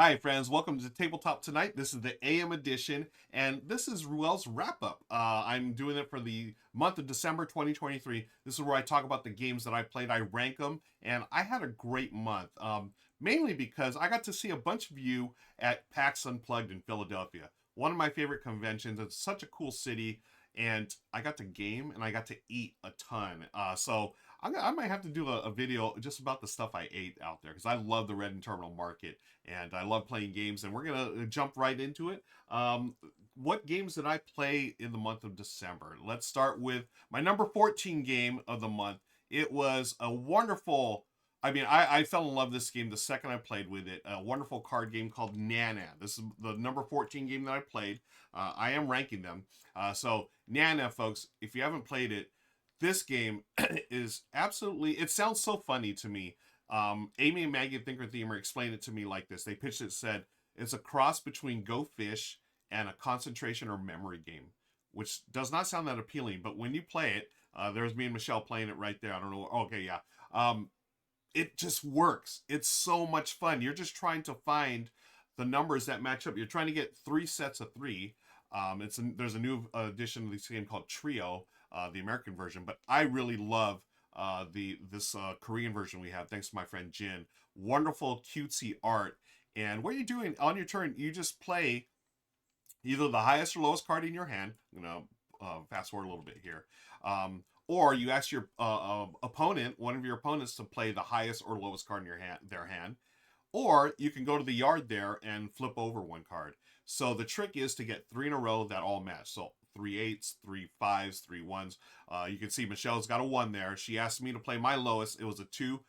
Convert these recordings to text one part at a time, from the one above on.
Hi, friends. Welcome to Tabletop Tonight. This is the AM edition, and this is Ruel's wrap up. I'm doing it for the month of December 2023. This is where I talk about the games that I played, I rank them, and I had a great month. Mainly because I got to see a bunch of you at PAX Unplugged in Philadelphia, one of my favorite conventions. It's such a cool city, and I got to game and I got to eat a ton. I might have to do a video just about the stuff I ate out there because I love the Red and Terminal Market and I love playing games. And we're gonna jump right into it. What games did I play in the month of December? Let's start with my number 14 game of the month. It was a wonderful. I fell in love with this game the second I played with it. A wonderful card game called Nana. This is the number 14 game that I played. I am ranking them. Nana, folks, if you haven't played it, this game is absolutely. It sounds so funny to me. Amy and Maggie at Thinker Themer explained it to me like this. They pitched it, said it's a cross between Go Fish and a concentration or memory game, which does not sound that appealing. But when you play it, there's me and Michelle playing it right there. I don't know. Okay, yeah. It just works. It's so much fun. You're just trying to find the numbers that match up. You're trying to get three sets of three. There's a new edition of this game called Trio, the American version, but I really love this Korean version we have, thanks to my friend Jin. Wonderful cutesy art. And what you're doing on your turn, you just play either the highest or lowest card in your hand. I'm gonna fast forward a little bit here. Or you ask your opponent, one of your opponents, to play the highest or lowest card in their hand. Or you can go to the yard there and flip over one card. So the trick is to get three in a row that all match. So three eights, three fives, three ones. You can see Michelle's got a one there. She asked me to play my lowest. It was a two,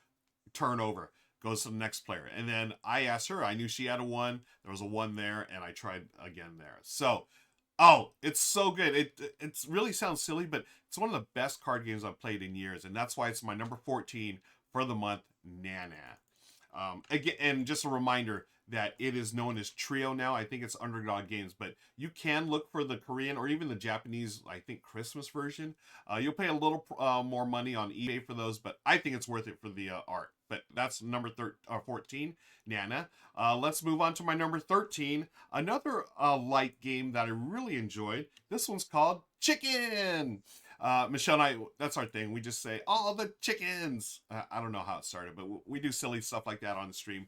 turnover. Goes to the next player. And then I asked her, I knew she had a one. There was a one there, and I tried again there. So, oh, it's so good. It really sounds silly, but it's one of the best card games I've played in years. And that's why it's my number 14 for the month, Nana. Again, and just a reminder that it is known as Trio now. I think it's Underdog Games, but you can look for the Korean or even the Japanese, I think, Christmas version. You'll pay a little more money on eBay for those, but I think it's worth it for the art. But that's number 14, Nana. Let's move on to my number 13. Another light game that I really enjoyed. This one's called Chicken. Michelle and I, that's our thing. We just say, all the chickens. I don't know how it started, but we do silly stuff like that on the stream.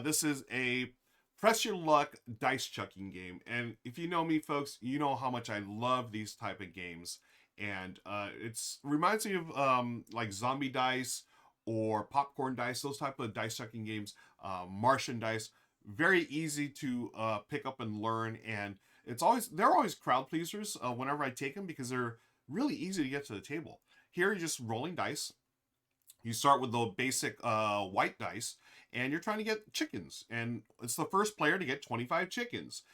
This is a press your luck dice chucking game. And if you know me, folks, you know how much I love these type of games. And it's reminds me of like zombie dice or popcorn dice, those type of dice chucking games, Martian dice. Very easy to pick up and learn. And they're always crowd pleasers whenever I take them because they're really easy to get to the table. Here, you're just rolling dice. You start with the basic white dice, and you're trying to get chickens. And it's the first player to get 25 chickens.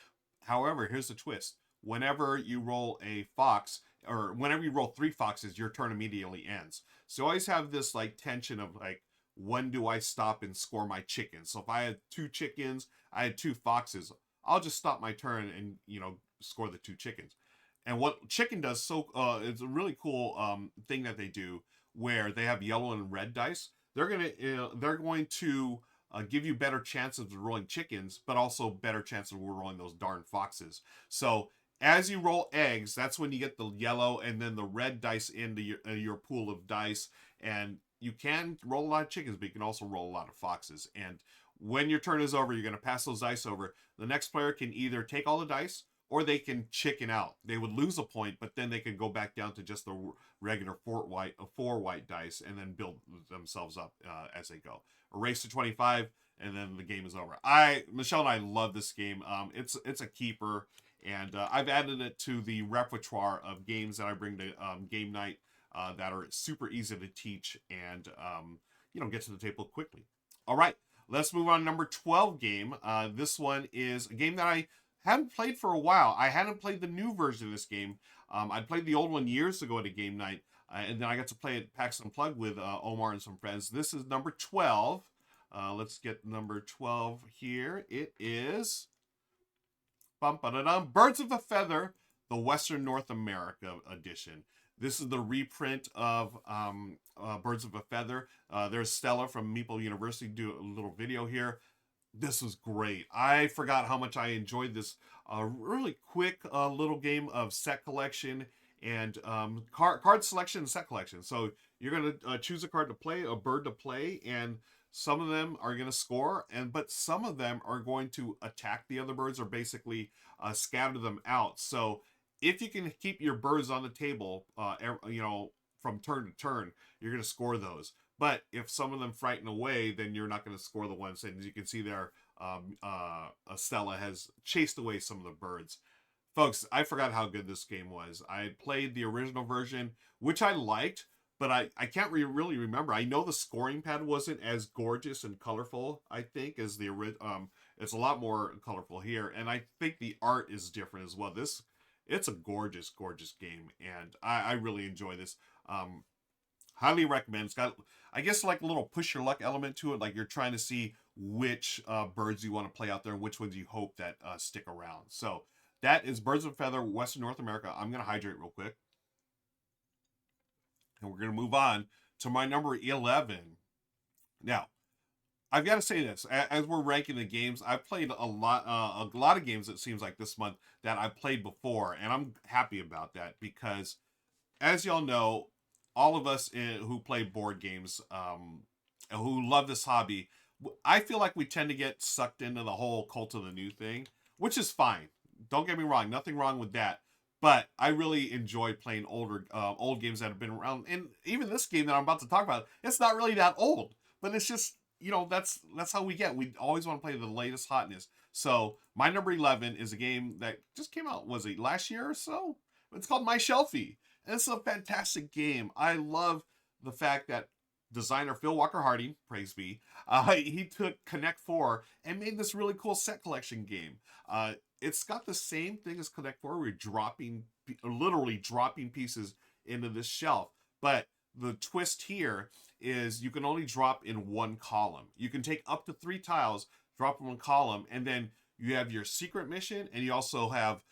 However, here's the twist. Whenever you roll a fox, or whenever you roll three foxes, your turn immediately ends. So you always have this like tension of like, when do I stop and score my chickens? So if I had two chickens, I had two foxes, I'll just stop my turn and score the two chickens. And what chicken does, it's a really cool thing that they do where they have yellow and red dice. They're going to give you better chances of rolling chickens, but also better chances of rolling those darn foxes. So as you roll eggs, that's when you get the yellow and then the red dice into your pool of dice. And you can roll a lot of chickens, but you can also roll a lot of foxes. And when your turn is over, you're going to pass those dice over. The next player can either take all the dice or they can chicken out. They would lose a point, but then they could go back down to just the regular four white dice and then build themselves up as they go. A race to 25, and then the game is over. Michelle and I love this game. It's a keeper, and I've added it to the repertoire of games that I bring to game night that are super easy to teach and get to the table quickly. All right, let's move on to number 12 game. This one is a game that I hadn't played for a while. I hadn't played the new version of this game. I'd played the old one years ago at a game night, and then I got to play it PAX Unplugged with Omar and some friends. This is number 12. Let's get number 12 here. It is Birds of a Feather, the Western North America edition. This is the reprint of Birds of a Feather. There's Stella from Meeple University do a little video here. This was great. I forgot how much I enjoyed this really quick little game of set collection and card selection and set collection. So you're gonna choose a card to play, a bird to play, and some of them are gonna score, and but some of them are going to attack the other birds or basically scatter them out. So if you can keep your birds on the table, from turn to turn, you're gonna score those. But if some of them frighten away, then you're not going to score the ones. And as you can see there, Estella has chased away some of the birds. Folks, I forgot how good this game was. I played the original version, which I liked, but I can't really remember. I know the scoring pad wasn't as gorgeous and colorful, I think, as the original. It's a lot more colorful here. And I think the art is different as well. It's a gorgeous, gorgeous game. And I really enjoy this. Highly recommend. It's got, I guess, like a little push your luck element to it. Like you're trying to see which birds you want to play out there and which ones you hope that stick around. So that is Birds of a Feather, Western North America. I'm going to hydrate real quick. And we're going to move on to my number 11. Now, I've got to say this. As we're ranking the games, I've played a lot of games, it seems like, this month that I've played before. And I'm happy about that because, as y'all know, all of us who play board games, who love this hobby, I feel like we tend to get sucked into the whole cult of the new thing, which is fine. Don't get me wrong, nothing wrong with that. But I really enjoy playing old games that have been around, and even this game that I'm about to talk about, it's not really that old, but it's just that's how we get. We always want to play the latest hotness. So my number 11 is a game that just came out. Was it last year or so? It's called My Shelfie. And it's a fantastic game. I love the fact that designer Phil Walker Harding, praise be, he took Connect 4 and made this really cool set collection game. It's got the same thing as Connect 4. We're literally dropping pieces into this shelf. But the twist here is you can only drop in one column. You can take up to 3 tiles, drop in one column, and then you have your secret mission, and you also have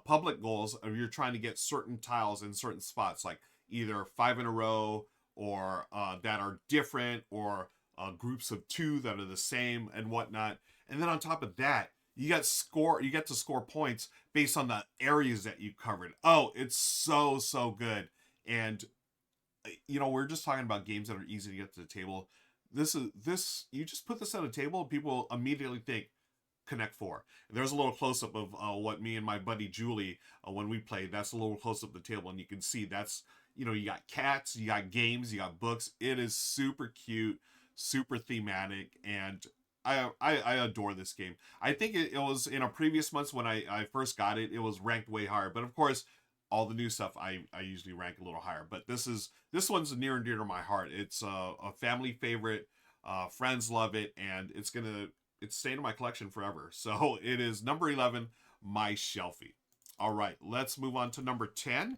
public goals of you're trying to get certain tiles in certain spots, like either 5 in a row or that are different, or groups of 2 that are the same and whatnot. And then on top of that, you get to score points based on the areas that you covered. Oh, it's so good. And we're just talking about games that are easy to get to the table. This you just put this on a table, people immediately think Connect 4. And there's a little close up of what me and my buddy Julie, when we played, that's a little close up the table, and you can see that's, you got cats, you got games, you got books. It is super cute, super thematic, and I adore this game. I think it was in a previous months when I first got it, it was ranked way higher. But of course, all the new stuff I usually rank a little higher. But this one's near and dear to my heart. It's a family favorite. Friends love it, and it's staying in my collection forever. So it is number 11, My Shelfie. All right, let's move on to number 10.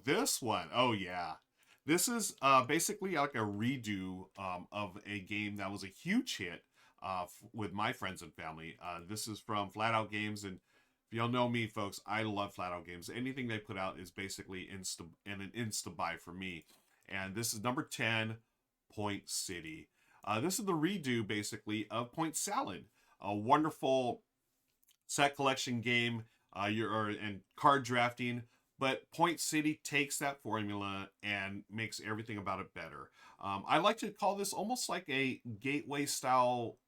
This one. Oh, yeah. This is basically like a redo of a game that was a huge hit with my friends and family. This is from Flat Out Games, and if y'all know me, folks, I love Flat Out Games. Anything they put out is basically an insta buy for me. And this is number 10, Point City. This is the redo, basically, of Point Salad, a wonderful set collection game and card drafting. But Point City takes that formula and makes everything about it better. I like to call this almost like a gateway style,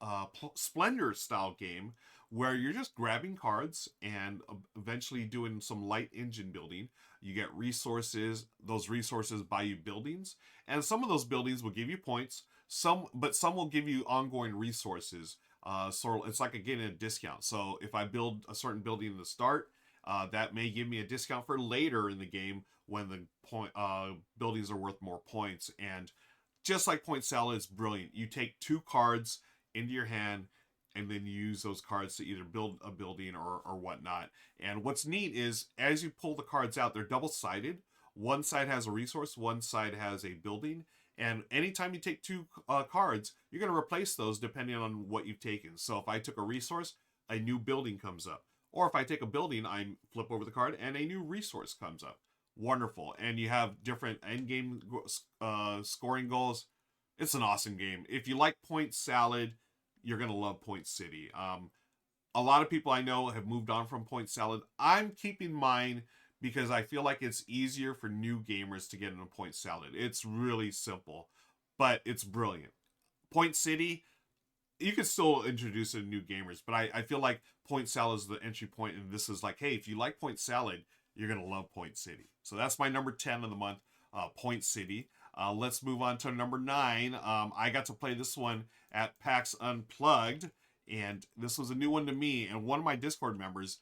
Splendor style game, where you're just grabbing cards and eventually doing some light engine building. You get resources; those resources buy you buildings, and some of those buildings will give you points. But some will give you ongoing resources. So it's like getting a discount. So if I build a certain building in the start, that may give me a discount for later in the game when the buildings are worth more points. And just like Point Salad, it's brilliant. You take 2 cards into your hand, and then you use those cards to either build a building or whatnot. And what's neat is as you pull the cards out, they're double-sided. One side has a resource, one side has a building. And anytime you take 2 cards, you're going to replace those depending on what you've taken. So if I took a resource, a new building comes up. Or if I take a building, I flip over the card and a new resource comes up. Wonderful. And you have different end game scoring goals. It's an awesome game. If you like Point Salad, you're gonna love Point City. A lot of people I know have moved on from Point Salad. I'm keeping mine because I feel like it's easier for new gamers to get into Point Salad. It's really simple, but it's brilliant. Point City, you can still introduce it to new gamers, but I feel like Point Salad is the entry point, and this is like, hey, if you like Point Salad, you're gonna love Point City. So that's my number 10 of the month, Point City. Let's move on to number 9. I got to play this one at PAX Unplugged, and this was a new one to me. And one of my Discord members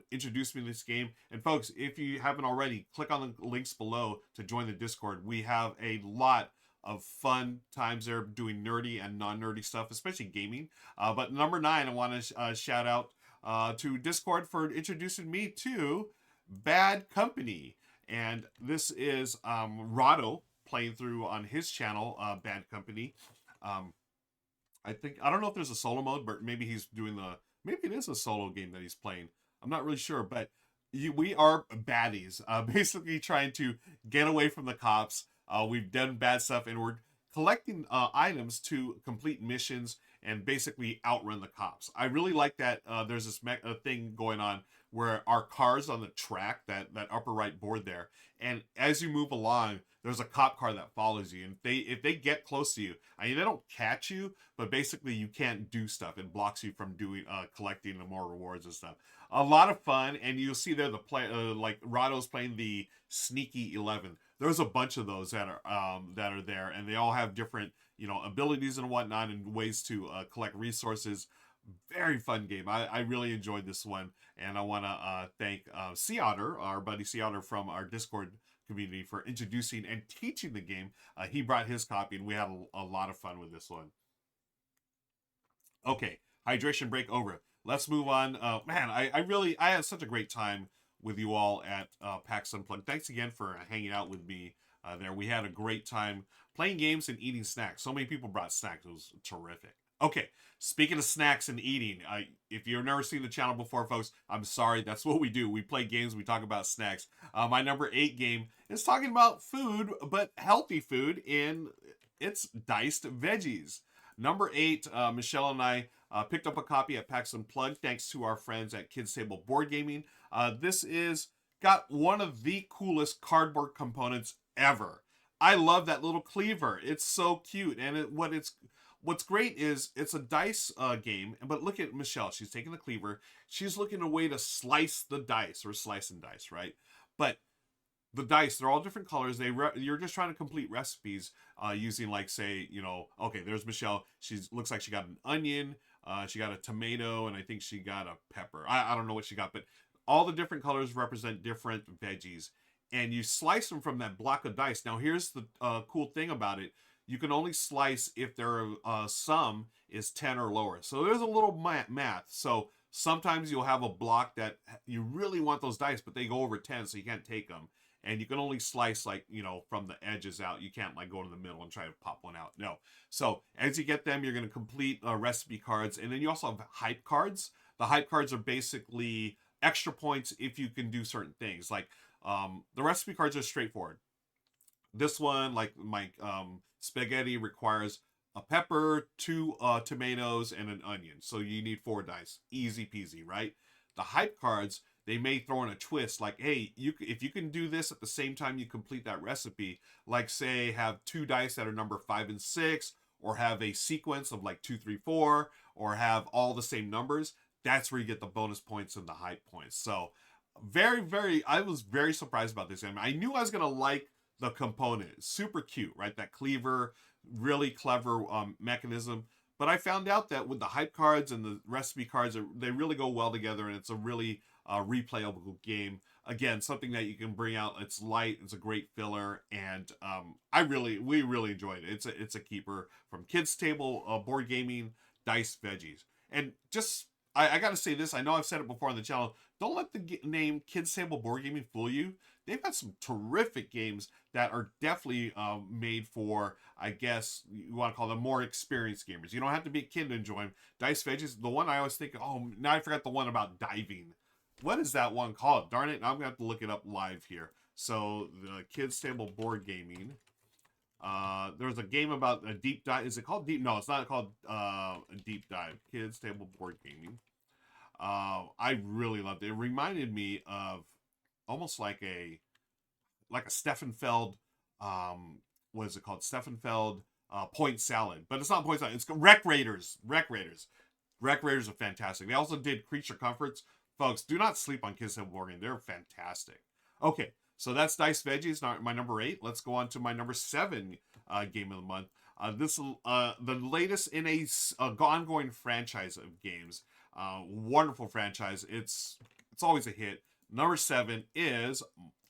introduced me to this game. And folks, if you haven't already, click on the links below to join the Discord. We have a lot of fun times there doing nerdy and non-nerdy stuff, especially gaming. But number 9, I want to shout out to Discord for introducing me to Bad Company. And this is Rahdo playing through on his channel, Bad Company. I don't know if there's a solo mode, but maybe he's doing maybe it is a solo game that he's playing. I'm not really sure, but we are baddies, basically trying to get away from the cops. We've done bad stuff, and we're collecting items to complete missions and basically outrun the cops. I really like that there's this thing going on where our car's on the track, that upper right board there, and as you move along, there's a cop car that follows you, and if they get close to you, I mean, they don't catch you, but basically you can't do stuff. It blocks you from doing collecting the more rewards and stuff. A lot of fun, and you'll see there the like Rahdo's playing the Sneaky 11. There's a bunch of those that are there, and they all have different abilities and whatnot, and ways to collect resources. Very fun game. I really enjoyed this one, and I want to thank Sea Otter, our buddy Sea Otter from our Discord community, for introducing and teaching the game. He brought his copy, and we had a lot of fun with this one. Okay, hydration break over. Let's move on. Man, I had such a great time with you all at PAX Unplugged. Thanks again for hanging out with me there. We had a great time playing games and eating snacks. So many people brought snacks. It was terrific. Okay, speaking of snacks and eating, if you've never seen the channel before, folks, I'm sorry. That's what we do. We play games. We talk about snacks. My number 8 game is talking about food, but healthy food, and it's diced veggies. Number 8, Michelle and I picked up a copy at PAX Unplugged thanks to our friends at Kids Table Board Gaming. This is got one of the coolest cardboard components ever. I love that little cleaver. It's so cute, and what's great is it's a dice game. But look at Michelle. She's taking the cleaver. She's looking a way to slice the dice, or slice and dice, right? But the dice, they're all different colors. You're just trying to complete recipes using, like, say, okay, there's Michelle. Looks like she got an onion, she got a tomato, and I think she got a pepper. I don't know what she got, but all the different colors represent different veggies, and you slice them from that block of dice. Now, here's the cool thing about it. You can only slice if their sum is 10 or lower. So there's a little math. So sometimes you'll have a block that you really want those dice, but they go over 10, so you can't take them. And you can only slice, like, from the edges out. You can't, like, go to the middle and try to pop one out. No. So as you get them, you're going to complete recipe cards. And then you also have hype cards. The hype cards are basically extra points if you can do certain things. Like, the recipe cards are straightforward. This one, like my spaghetti, requires a pepper, 2 tomatoes, and an onion. So you need 4 dice. Easy peasy, right? The hype cards, they may throw in a twist, like, hey, if you can do this at the same time you complete that recipe, like, say, have 2 dice that are number 5 and 6, or have a sequence of like 2, 3, 4, or have all the same numbers, that's where you get the bonus points and the hype points. So I was very surprised about this game. I knew I was going to like the component. It's super cute, right? That cleaver, really clever mechanism. But I found out that with the hype cards and the recipe cards, they really go well together, and it's a really replayable game. Again, something that you can bring out. It's light. It's a great filler, and we really enjoyed it. It's a keeper from Kids Table Board Gaming, Diced Veggies. And just, I got to say this. I know I've said it before on the channel. Don't let the name Kids Table Board Gaming fool you. They've got some terrific games that are definitely made for, I guess, you want to call them more experienced gamers. You don't have to be a kid to enjoy them. Diced Veggies, the one I always think, oh, now I forgot the one about diving. What is that one called? Darn it, I'm going to have to look it up live here. So, the Kids Table Board Gaming, There's a game about a deep dive. Is it called deep? No, it's not called a deep dive. Kids Table Board Gaming. I really loved it. It reminded me of almost like a Steffenfeld. What is it called? Steffenfeld point salad, but it's not point salad. It's Wreck Raiders. Wreck Raiders. Wreck Raiders are fantastic. They also did Creature Comforts. Folks, do not sleep on Kids Table Board Game. They're fantastic. Okay, so that's Dice Veggies, my number 8. Let's go on to my number 7 game of the month. This the latest in a ongoing franchise of games. Wonderful franchise. It's always a hit. Number 7 is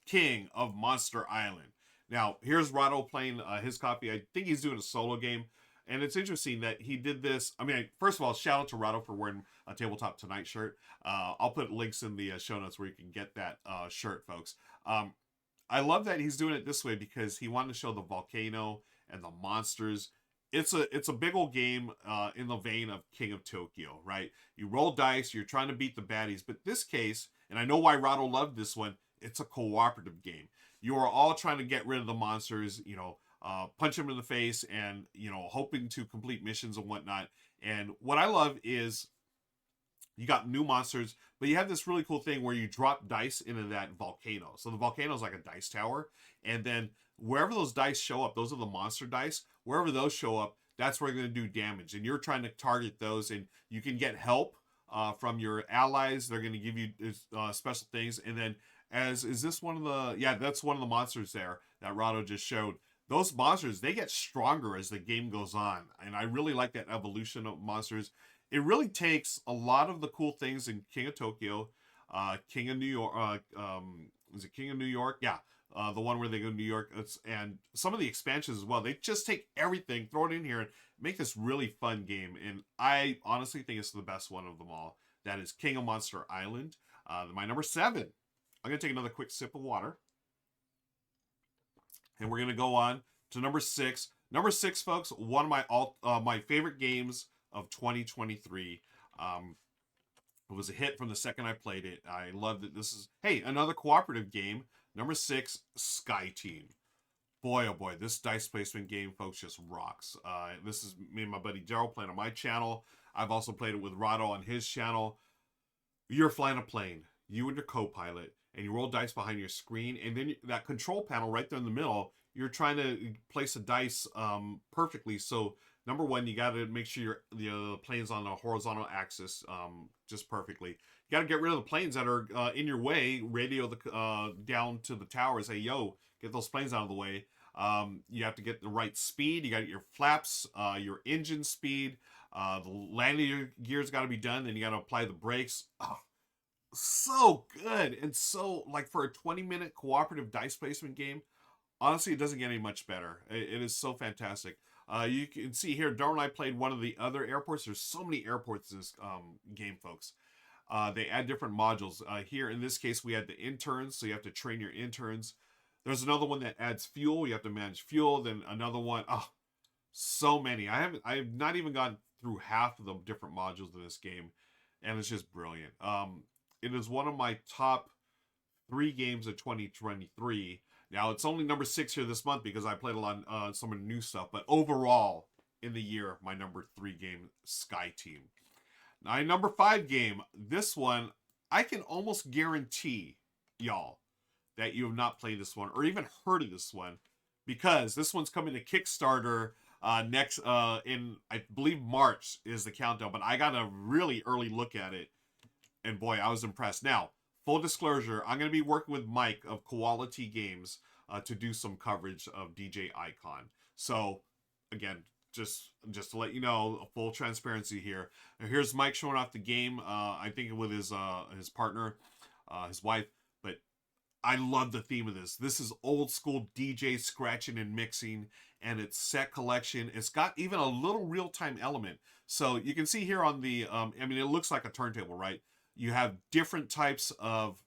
King of Monster Island. Now, here's Rahdo playing his copy. I think he's doing a solo game. And it's interesting that he did this. I mean, first of all, shout out to Rahdo for wearing a Tabletop Tonight shirt. I'll put links in the show notes where you can get that shirt, folks. I love that he's doing it this way because he wanted to show the volcano and the monsters. It's a big old game in the vein of King of Tokyo, right? You roll dice, you're trying to beat the baddies. But this case, and I know why Rahdo loved this one, it's a cooperative game. You are all trying to get rid of the monsters, punch them in the face and, hoping to complete missions and whatnot. And what I love is you got new monsters, but you have this really cool thing where you drop dice into that volcano. So the volcano is like a dice tower. And then wherever those dice show up, those are the monster dice. Wherever those show up, that's where they're going to do damage. And you're trying to target those, and you can get help from your allies. They're going to give you special things. And then is this one of the, that's one of the monsters there that Rahdo just showed. Those monsters, they get stronger as the game goes on. And I really like that evolution of monsters. It really takes a lot of the cool things in King of Tokyo, King of New York, is it King of New York? Yeah, the one where they go to New York. And some of the expansions as well. They just take everything, throw it in here, and make this really fun game. And I honestly think it's the best one of them all. That is King of Monster Island. My number 7. I'm going to take another quick sip of water. And we're going to go on to number 6. Number 6, folks, one of my favorite games of 2023. It was a hit from the second I played it. I loved it. This is, another cooperative game. Number 6, Sky Team. Boy, oh boy, this dice placement game, folks, just rocks. This is me and my buddy Daryl playing on my channel. I've also played it with Rahdo on his channel. You're flying a plane, you and your co-pilot, and you roll dice behind your screen, and then that control panel right there in the middle, you're trying to place a dice perfectly. So number 1, you got to make sure the plane's on a horizontal axis just perfectly. You got to get rid of the planes that are in your way. Radio down to the tower, say, yo, get those planes out of the way. You have to get the right speed. You got your flaps, your engine speed. The landing gears got to be done. Then you got to apply the brakes. Oh, so good. And so, like, for a 20-minute cooperative dice placement game, honestly, it doesn't get any much better. It is so fantastic. You can see here, Darren and I played one of the other airports. There's so many airports in this game, folks. They add different modules. Here, in this case, we had the interns, so you have to train your interns. There's another one that adds fuel. You have to manage fuel. Then another one. Oh, so many. I have not even gone through half of the different modules in this game, and it's just brilliant. It is one of my top 3 games of 2023. Now, it's only number 6 here this month because I played a lot of some of the new stuff. But overall, in the year, my number 3 game, Sky Team. Now, my number 5 game, this one, I can almost guarantee, y'all, that you have not played this one or even heard of this one, because this one's coming to Kickstarter next in, I believe, March is the countdown. But I got a really early look at it, and boy, I was impressed. Now, full disclosure, I'm going to be working with Mike of Quality Games to do some coverage of DJ Icon. So, again, just to let you know, full transparency here. Now, here's Mike showing off the game. I think with his partner, his wife. But I love the theme of this. This is old school DJ scratching and mixing, and it's set collection. It's got even a little real-time element. So you can see here on the, it looks like a turntable, right? You have different types of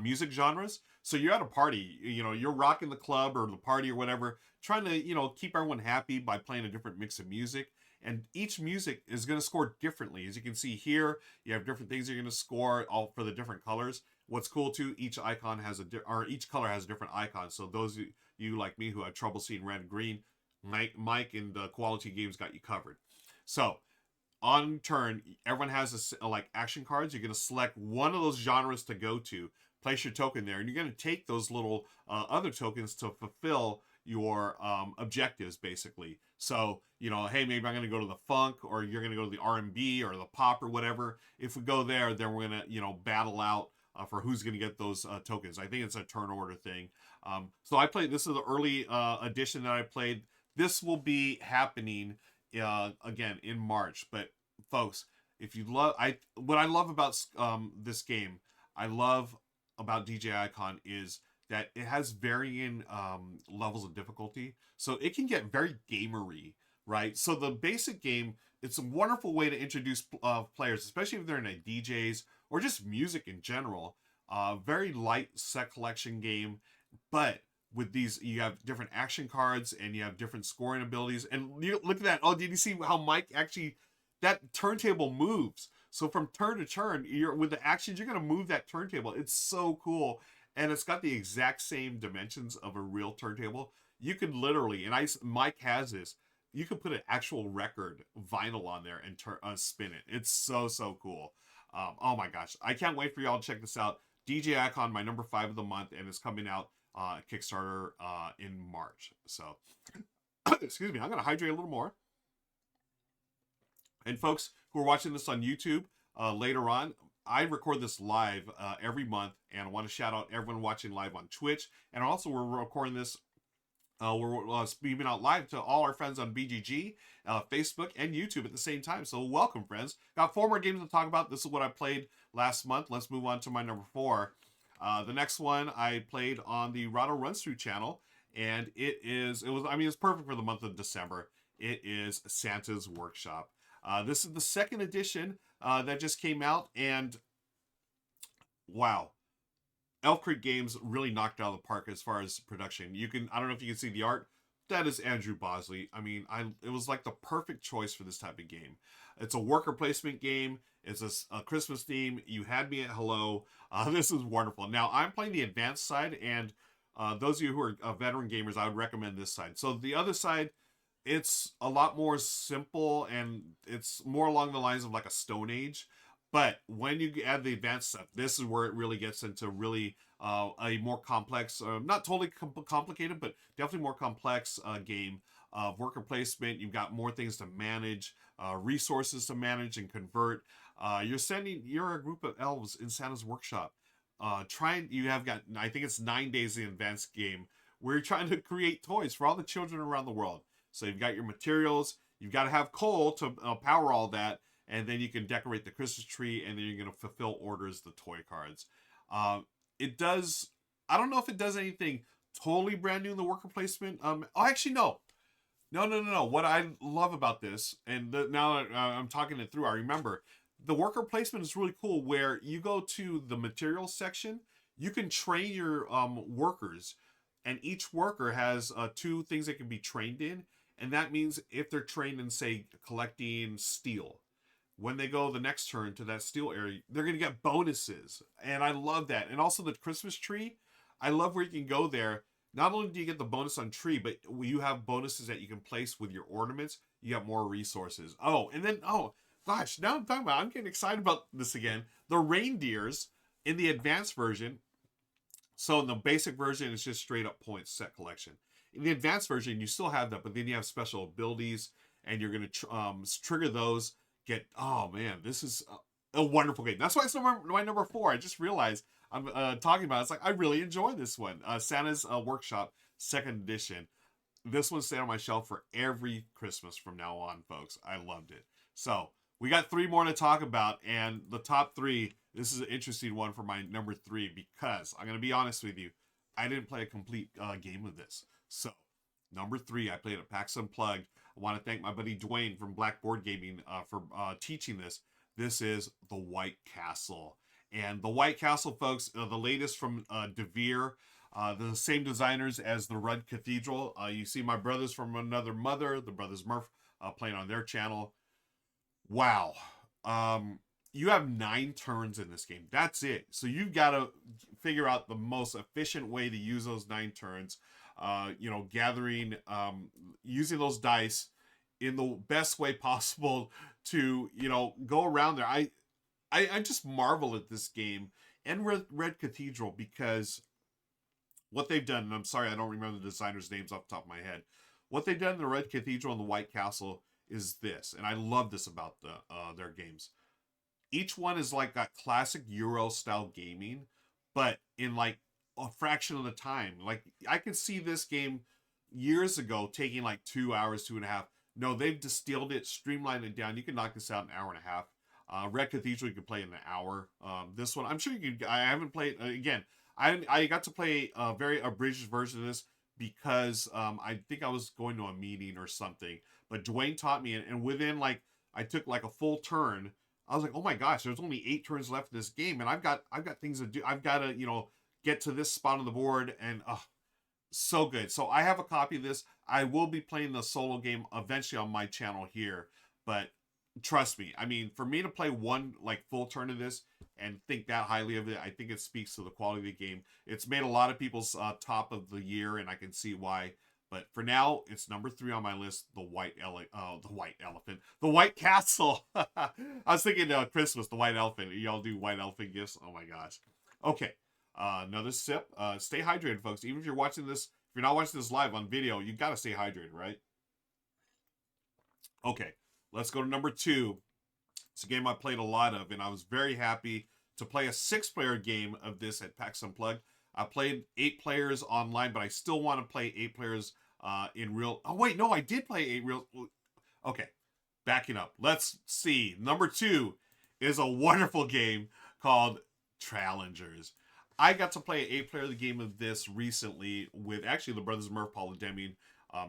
music genres. So you're at a party, you're rocking the club or the party or whatever, trying to, keep everyone happy by playing a different mix of music. And each music is going to score differently. As you can see here, you have different things you're going to score all for the different colors. What's cool too, each icon has each color has a different icon. So those you like me who had trouble seeing red and green, Mike and Quality Games got you covered. So on turn, everyone has like action cards. You're going to select one of those genres to go to, place your token there, and you're going to take those little other tokens to fulfill your objectives, basically. So, you know, hey, maybe I'm going to go to the funk, or you're going to go to the R&B or the pop or whatever. If we go there, then we're going to, you know, battle out for who's going to get those tokens. I think it's a turn order thing. So I played, this is the early edition that I played. This will be happening again in March. But folks, if you love, what I love about this game, I love about DJ Icon is that it has varying levels of difficulty, so it can get very gamery, right? So the basic game, it's a wonderful way to introduce players, especially if they're in a DJs or just music in general. Very light set collection game, but with these, you have different action cards and you have different scoring abilities. And you look at that. Oh, did you see how Mike actually, that turntable moves? So from turn to turn, you're with the actions, you're gonna move that turntable. It's so cool, and it's got the exact same dimensions of a real turntable. You could literally, and Mike has this. You could put an actual record vinyl on there and spin it. It's so cool. Oh my gosh, I can't wait for y'all to check this out. DJ Icon, my number 5 of the month, and it's coming out Kickstarter in March. So, excuse me, I'm gonna hydrate a little more. And folks who are watching this on YouTube later on, I record this live every month, and I want to shout out everyone watching live on Twitch. And also, we're recording this, we're streaming out live to all our friends on BGG, Facebook, and YouTube at the same time. So welcome, friends. Got 4 more games to talk about. This is what I played last month. Let's move on to my number 4. The next one I played on the Rahdo Runs Through channel, and it's perfect for the month of December. It is Santa's Workshop. This is the 2nd edition that just came out, and wow, Elf Creek Games really knocked out of the park as far as production. I don't know if you can see the art. That is Andrew Bosley. I mean, it was like the perfect choice for this type of game. It's a worker placement game. It's a Christmas theme. You had me at hello. This is wonderful. Now, I'm playing the advanced side, and those of you who are veteran gamers, I would recommend this side. So the other side, it's a lot more simple, and it's more along the lines of like a Stone Age. But when you add the advanced stuff, this is where it really gets into really a more complex, not totally complicated, but definitely more complex game of worker placement. You've got more things to manage, resources to manage and convert. You're a group of elves in Santa's workshop. You have got, I think it's 9 days in the advanced game, where you're trying to create toys for all the children around the world. So you've got your materials, you've got to have coal to power all that, and then you can decorate the Christmas tree, and then you're going to fulfill orders, the toy cards. It does, I don't know if it does anything totally brand new in the worker placement. Actually, no. No. What I love about this, and now that I'm talking it through, I remember, the worker placement is really cool, where you go to the materials section, you can train your workers, and each worker has 2 things they can be trained in. And that means if they're trained in, say, collecting steel, when they go the next turn to that steel area, they're going to get bonuses. And I love that. And also the Christmas tree, I love where you can go there. Not only do you get the bonus on tree, but you have bonuses that you can place with your ornaments. You have more resources. Oh, and then, oh, gosh, now I'm getting excited about this again. The reindeers in the advanced version. So in the basic version, it's just straight up points set collection. In the advanced version, you still have that, but then you have special abilities, and you're going to trigger those. Oh man, this is a wonderful game. That's why it's my number 4. I just realized I'm talking about it. It's like, I really enjoy this one. Santa's Workshop 2nd edition. This one stayed on my shelf for every Christmas from now on, folks. I loved it. So we got 3 more to talk about, and the top 3, this is an interesting one for my number 3, because I'm going to be honest with you, I didn't play a complete game of this. So, number 3, I played at PAX Unplugged. I want to thank my buddy Dwayne from Blackboard Gaming for teaching this. This is The White Castle. And The White Castle, folks, the latest from DeVere, the same designers as the Rudd Cathedral. You see my brothers from another mother, the brothers Murph, playing on their channel. Wow. You have 9 turns in this game. That's it. So you've got to figure out the most efficient way to use those 9 turns. you know, gathering, using those dice in the best way possible to, you know, go around there. I just marvel at this game and Red Cathedral, because what they've done, and I'm sorry I don't remember the designers' names off the top of my head. What they've done in the Red Cathedral and the White Castle is this, and I love this about their games. Each one is like that classic Euro style gaming, but in like a fraction of the time. Like I could see this game years ago taking like 2 hours, 2.5. No, they've distilled it, streamlined it down. You can knock this out in an hour and a half. Red Cathedral you can play in an hour. This one, I'm sure you can. I haven't played again. I got to play a very abridged version of this because I think I was going to a meeting or something. But Dwayne taught me, and within like I took like a full turn. I was like, oh my gosh, there's only 8 turns left in this game, and I've got things to do. I've got to, you know, get to this spot on the board, and so good. So I have a copy of this. I will be playing the solo game eventually on my channel here, but trust me, I mean, for me to play one like full turn of this and think that highly of it, I think it speaks to the quality of the game. It's made a lot of people's top of the year, and I can see why. But for now, it's number 3 on my list. The White Elephant, the White Castle. I was thinking Christmas, the White Elephant. Y'all do White Elephant gifts? Oh my gosh. Okay, another sip. Stay hydrated, folks. Even if you're watching this, if you're not watching this live on video, you gotta stay hydrated, right? Okay, let's go to number 2. It's a game I played a lot of, and I was very happy to play a 6-player game of this at PAX Unplugged. I played 8 players online, but I still want to play 8 players in real. Oh wait, no, I did play 8 real. Okay, backing up. Let's see. Number 2 is a wonderful game called Challengers. I got to play an 8-player game of this recently with actually the brothers Murph, Paul, and Deming,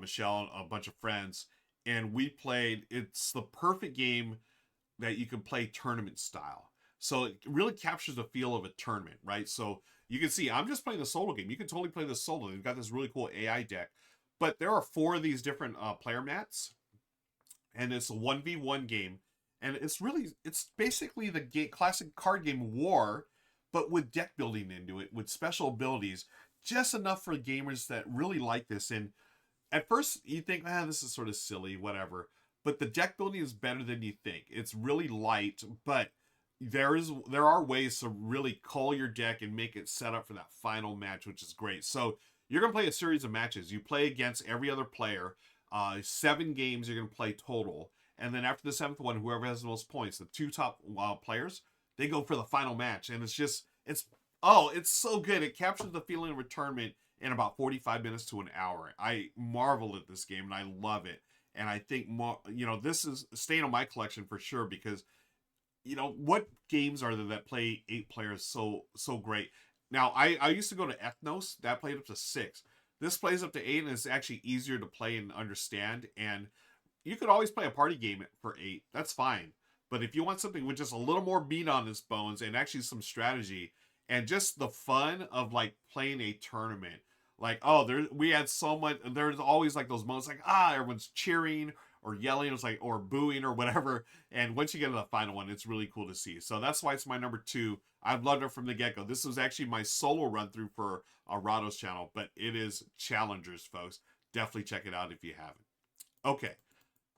Michelle, and a bunch of friends, and we played. It's the perfect game that you can play tournament style. So it really captures the feel of a tournament, right? So you can see I'm just playing the solo game. You can totally play this solo. They've got this really cool AI deck. But there are 4 of these different player mats, and it's a 1v1 game. And it's basically the classic card game War, but with deck building into it, with special abilities, just enough for gamers that really like this. And at first you think, this is sort of silly, whatever. But the deck building is better than you think. It's really light, but there are ways to really cull your deck and make it set up for that final match, which is great. So you're gonna play a series of matches. You play against every other player. 7 games you're gonna play total, and then after the 7th one, whoever has the most points, the 2 top players, they go for the final match. And it's so good. It captures the feeling of a tournament in about 45 minutes to an hour. I marvel at this game and I love it. And I think more, you know, this is staying on my collection for sure, because you know, what games are there that play 8 players so great? Now, I used to go to Ethnos, that played up to 6. This plays up to 8, and it's actually easier to play and understand. And you could always play a party game for 8. That's fine. But if you want something with just a little more meat on its bones and actually some strategy and just the fun of like playing a tournament, like, we had so much. There's always like those moments like, everyone's cheering or yelling, it's like, or booing or whatever. And once you get to the final one, it's really cool to see. So that's why it's my number 2. I've loved it from the get-go. This was actually my solo run through for Rahdo's channel, but it is Challengers, folks. Definitely check it out if you haven't. Okay,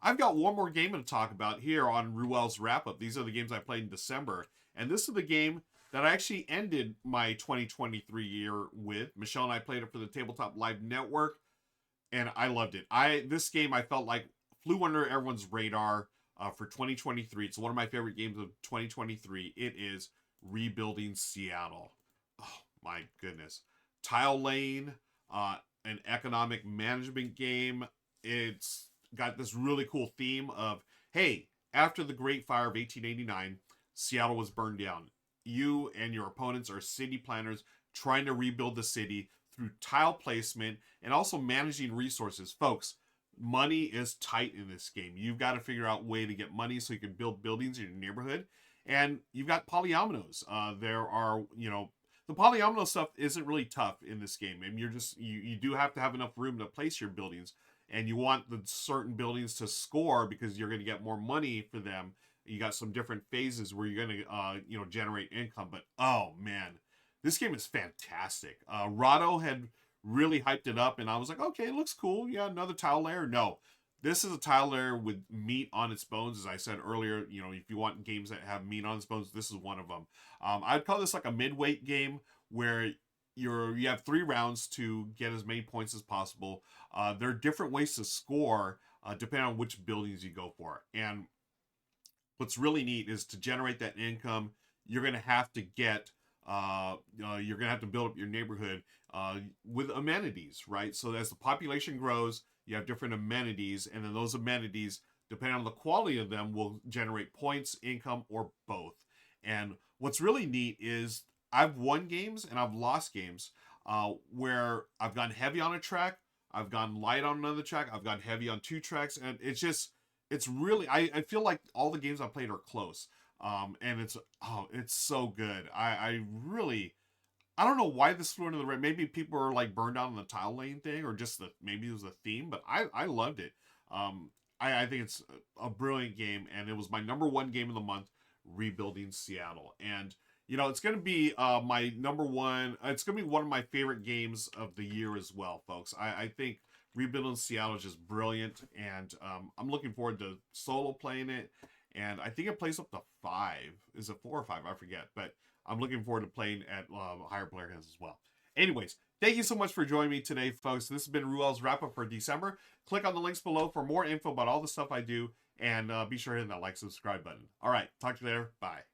I've got one more game to talk about here on Ruel's wrap up. These are the games I played in December, and this is the game that I actually ended my 2023 year with. Michelle and I played it for the Tabletop Live Network, and I loved it. This game I felt like flew under everyone's radar for 2023. It's one of my favorite games of 2023. It is Rebuilding Seattle. Oh my goodness. Tile laying, an economic management game. It's got this really cool theme of, hey, after the Great Fire of 1889, Seattle was burned down. You and your opponents are city planners trying to rebuild the city through tile placement and also managing resources. Folks, money is tight in this game. You've got to figure out a way to get money so you can build buildings in your neighborhood. And you've got polyominoes. There are, the polyomino stuff isn't really tough in this game. And you do have to have enough room to place your buildings. And you want the certain buildings to score because you're going to get more money for them. You got some different phases where you're going to, generate income. But, oh, man, this game is fantastic. Rahdo had really hyped it up, and I was like, okay, it looks cool. Yeah, another tile layer. No, this is a tile layer with meat on its bones. As I said earlier, you know, if you want games that have meat on its bones, this is one of them. I'd call this like a mid-weight game where you have 3 rounds to get as many points as possible. There are different ways to score depending on which buildings you go for. And what's really neat is to generate that income, you're going to have to get you're going to have to build up your neighborhood with amenities, right? So as the population grows, you have different amenities, and then those amenities, depending on the quality of them, will generate points, income, or both. And what's really neat is I've won games and I've lost games where I've gone heavy on a track, I've gone light on another track, I've gone heavy on 2 tracks, and it's really, I feel like all the games I've played are close. And it's so good. I really, I don't know why this flew into the red. Maybe people are like burned out on the tile lane thing, or just maybe it was the theme, but I loved it. I think it's a brilliant game, and it was my #1 game of the month, Rebuilding Seattle. And you know, it's gonna be my #1. It's gonna be one of my favorite games of the year as well, folks. I think Rebuilding Seattle is just brilliant, and I'm looking forward to solo playing it. And I think it plays up to 5. Is it 4 or 5? I forget. But I'm looking forward to playing at higher player counts as well. Anyways, thank you so much for joining me today, folks. This has been Ruel's wrap up for December. Click on the links below for more info about all the stuff I do, and be sure to hit that like, subscribe button. All right, talk to you later. Bye.